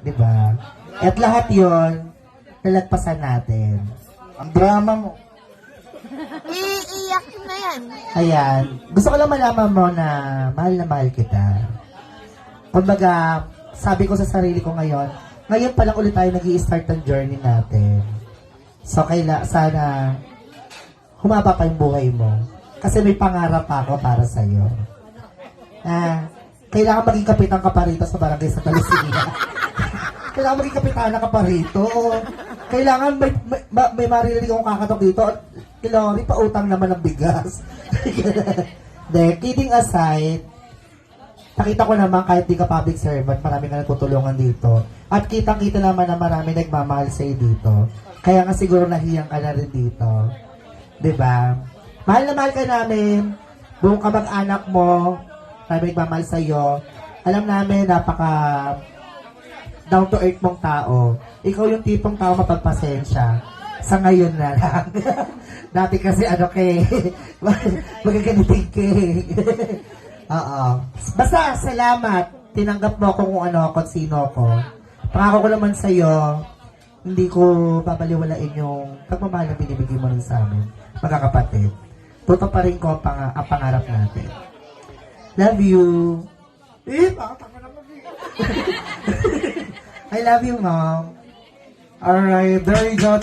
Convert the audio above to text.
di ba? At lahat yon nalagpasan natin. Ang drama mo. Iiyak na yan. Ayan. Gusto ko lang malaman mo na mahal kita. Kumbaga, sabi ko sa sarili ko ngayon pa lang ulit tayo nag-i-start ang journey natin. So, sana humaba pa yung buhay mo. Kasi may pangarap pa ako para sa'yo. Kailangan maging kapitan ka pa rito sa barangay sa Talusia. Kailangan maging kapitana ka pa rito. Kailangan may maririnig akong kakatok dito. Kilori, pautang naman ng bigas. Kidding aside, nakita ko naman kahit di ka public servant, marami nga nagtutulungan dito. At kitang-kita naman na marami nagmamahal sa'yo dito. Kaya nga siguro nahiyang ka na rin dito. Diba? Mahal na mahal ka namin. Buong kamag-anak mo, marami nagmamahal sa'yo. Alam namin, napaka down to earth mong tao. Ikaw yung tipong tao mapagpasensya. Sa ngayon na lang. Dati kasi magaganiting Oo. Basta, salamat. Tinanggap mo kung ano ako at sino ako. Pangako ko naman sa'yo, hindi ko babaliwalain yung pagmamahal na binibigay mo rin sa amin. Magkakapatid. Tuto pa rin ko ang pangarap natin. Love you. Bakit ako naman I love you, Mom. Alright, there you go.